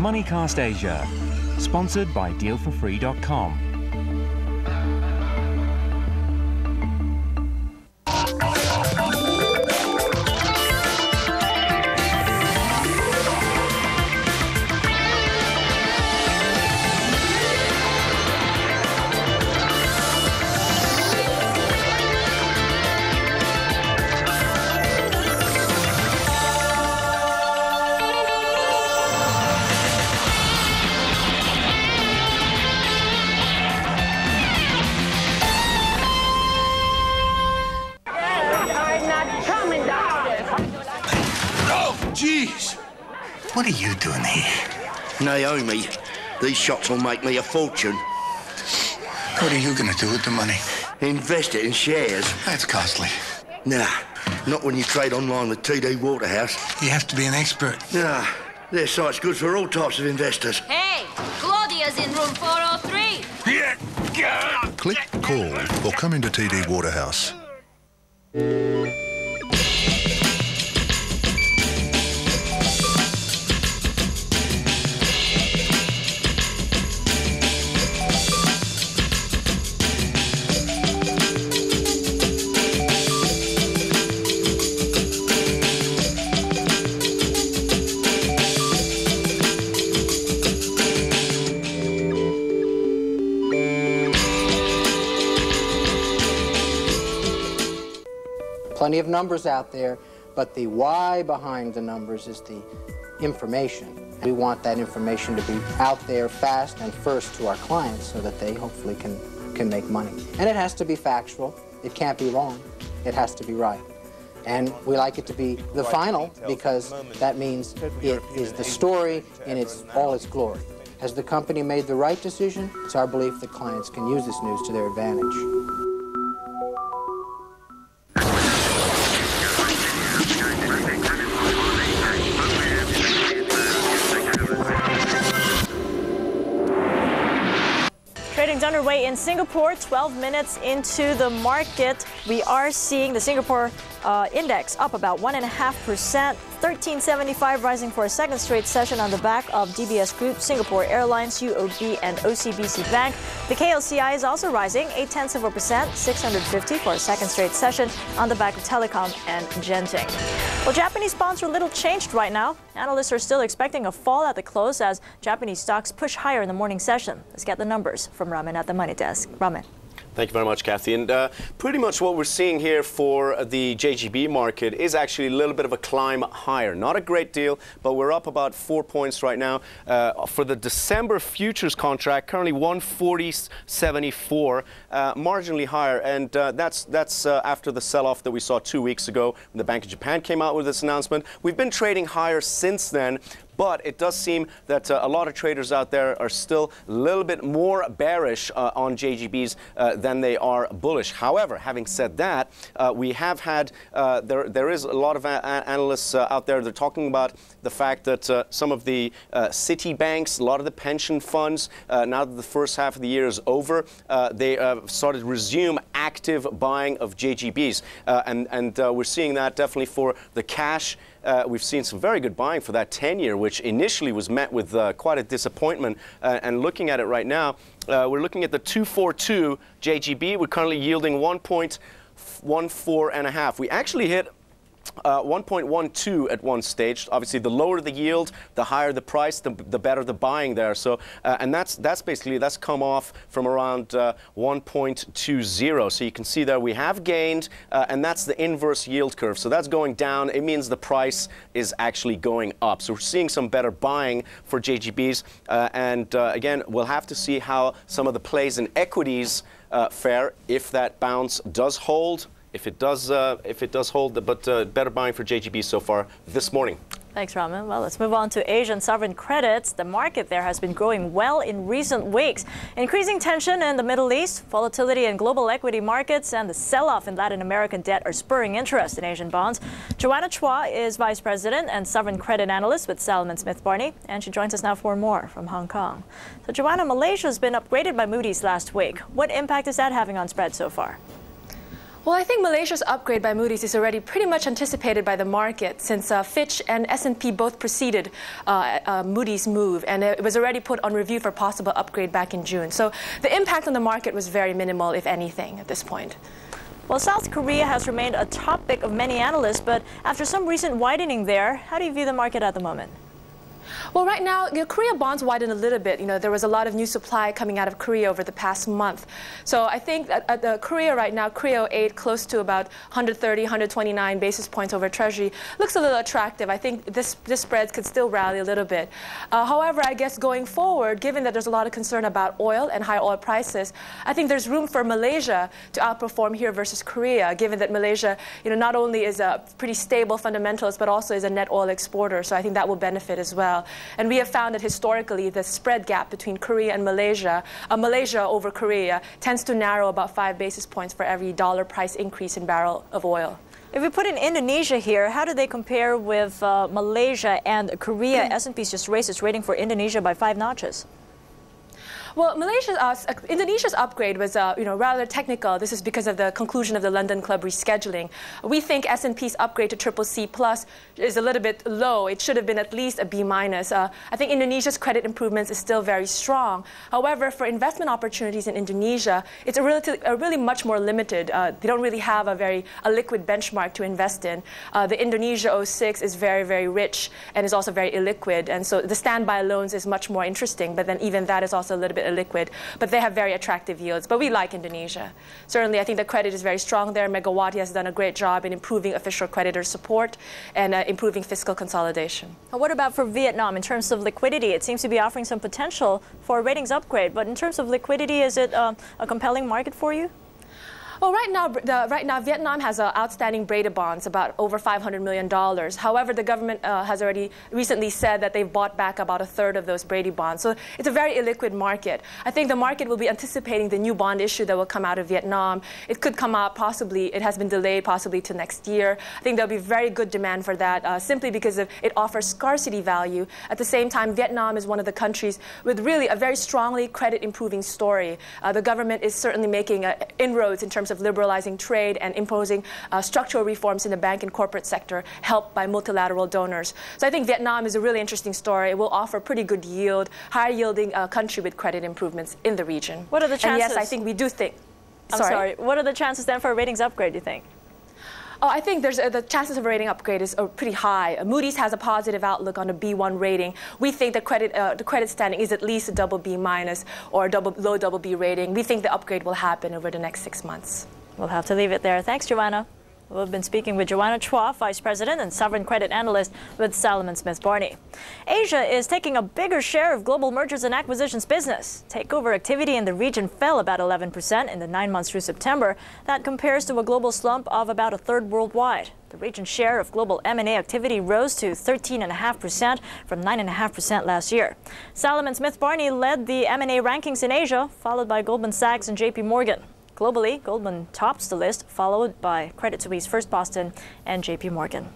Moneycast Asia, sponsored by dealforfree.com. Jeez! What are you doing here? Naomi, these shots will make me a fortune. What are you going to do with the money? Invest it in shares. That's costly. Nah, not when you trade online with TD Waterhouse. You have to be an expert. Nah, their site's good for all types of investors. Hey, Claudia's in room 403. Yeah. Click, call, or come into TD Waterhouse. Plenty of numbers out there, but the why behind the numbers is the information. We want that information to be out there fast and first to our clients so that they hopefully can make money. And it has to be factual. It can't be wrong. It has to be right. And we like it to be the final because that means it is the story in all its glory. Has the company made the right decision? It's our belief that clients can use this news to their advantage. Trading's underway in Singapore, 12 minutes into the market. We are seeing the Singapore index up about 1.5%, 1375 rising for a second straight session on the back of DBS Group, Singapore Airlines, UOB, and OCBC Bank. The KLCI is also rising 0.8%, 650 for a second straight session on the back of Telecom and Genting. Well, Japanese bonds are a little changed right now. Analysts are still expecting a fall at the close as Japanese stocks push higher in the morning session. Let's get the numbers from Raman at the Money Desk. Raman. Thank you very much, Kathy. And pretty much what we're seeing here for the JGB market is actually a little bit of a climb higher. Not a great deal, but we're up about 4 points right now. For the December futures contract, currently 140.74, marginally higher. And that's after the sell-off that we saw 2 weeks ago when the Bank of Japan came out with this announcement. We've been trading higher since then. But it does seem that a lot of traders out there are still a little bit more bearish on JGBs than they are bullish. However, having said that, we have had, there is a lot of analysts out there, they're talking about the fact that some of the city banks, a lot of the pension funds, now that the first half of the year is over, they started to resume active buying of JGBs. And we're seeing that definitely for the cash. We've seen some very good buying for that 10-year, which initially was met with quite a disappointment. And looking at it right now, we're looking at the 242 JGB. We're currently yielding 1.14.5. We actually hit 1.12 at one stage. Obviously, the lower the yield, the higher the price, the better the buying there. So, and that's come off from around 1.20. So you can see there we have gained, and that's the inverse yield curve. So that's going down. It means the price is actually going up. So we're seeing some better buying for JGBs. And again, we'll have to see how some of the plays in equities fare if that bounce does hold. If it does hold, but better buying for JGB so far this morning. Thanks, Raman. Well, let's move on to Asian sovereign credits. The market there has been growing well in recent weeks. Increasing tension in the Middle East, volatility in global equity markets, and the sell-off in Latin American debt are spurring interest in Asian bonds. Joanna Chua is Vice President and Sovereign Credit Analyst with Salomon Smith Barney, and she joins us now for more from Hong Kong. So, Joanna, Malaysia has been upgraded by Moody's last week. What impact is that having on spread so far? Well, I think Malaysia's upgrade by Moody's is already pretty much anticipated by the market since Fitch and S&P both preceded Moody's move, and it was already put on review for possible upgrade back in June. So the impact on the market was very minimal, if anything, at this point. Well, South Korea has remained a topic of many analysts, but after some recent widening there, how do you view the market at the moment? Well, right now, Korea bonds widened a little bit. There was a lot of new supply coming out of Korea over the past month. So I think at Korea right now, Korea 08 close to about 130, 129 basis points over Treasury looks a little attractive. I think this spread could still rally a little bit. However, I guess going forward, given that there's a lot of concern about oil and high oil prices, I think there's room for Malaysia to outperform here versus Korea, given that Malaysia, not only is a pretty stable fundamentals, but also is a net oil exporter. So I think that will benefit as well. And we have found that historically the spread gap between Korea and Malaysia, Malaysia over Korea, tends to narrow about 5 basis points for every dollar price increase in barrel of oil. If we put in Indonesia here, how do they compare with Malaysia and Korea? S&P's just raised its rating for Indonesia by 5 notches. Well, Indonesia's upgrade was, rather technical. This is because of the conclusion of the London Club rescheduling. We think S&P's upgrade to CCC+ is a little bit low. It should have been at least a B-. I think Indonesia's credit improvements is still very strong. However, for investment opportunities in Indonesia, it's really much more limited. They don't really have a liquid benchmark to invest in. The Indonesia 06 is very, very rich and is also very illiquid. And so the standby loans is much more interesting, but then even that is also a little bit illiquid, but they have very attractive yields. But we like Indonesia. Certainly, I think the credit is very strong there. Megawati has done a great job in improving official creditor support and improving fiscal consolidation. What about for Vietnam in terms of liquidity? It seems to be offering some potential for a ratings upgrade, but in terms of liquidity, is it a compelling market for you? Well, right now, Vietnam has outstanding braided bonds, about over $500 million. However, the government has already recently said that they've bought back about a third of those braided bonds. So it's a very illiquid market. I think the market will be anticipating the new bond issue that will come out of Vietnam. It could come out possibly, it has been delayed possibly to next year. I think there'll be very good demand for that simply because it offers scarcity value. At the same time, Vietnam is one of the countries with really a very strongly credit improving story. The government is certainly making inroads in terms of liberalizing trade and imposing structural reforms in the bank and corporate sector, helped by multilateral donors. So I think Vietnam is a really interesting story. It will offer pretty good yield, high-yielding country with credit improvements in the region. What are the chances? And yes, I think we do think. I'm sorry. What are the chances then for a ratings upgrade, do you think? Oh, I think the chances of a rating upgrade is pretty high. Moody's has a positive outlook on a B1 rating. We think the credit standing is at least a double B- or low double B rating. We think the upgrade will happen over the next 6 months. We'll have to leave it there. Thanks, Joanna. We've been speaking with Joanna Chua, Vice President and Sovereign Credit Analyst with Salomon Smith Barney. Asia is taking a bigger share of global mergers and acquisitions business. Takeover activity in the region fell about 11% in the 9 months through September. That compares to a global slump of about a third worldwide. The region's share of global M&A activity rose to 13.5% from 9.5% last year. Salomon Smith Barney led the M&A rankings in Asia, followed by Goldman Sachs and JP Morgan. Globally, Goldman tops the list, followed by Credit Suisse, First Boston, and JP Morgan.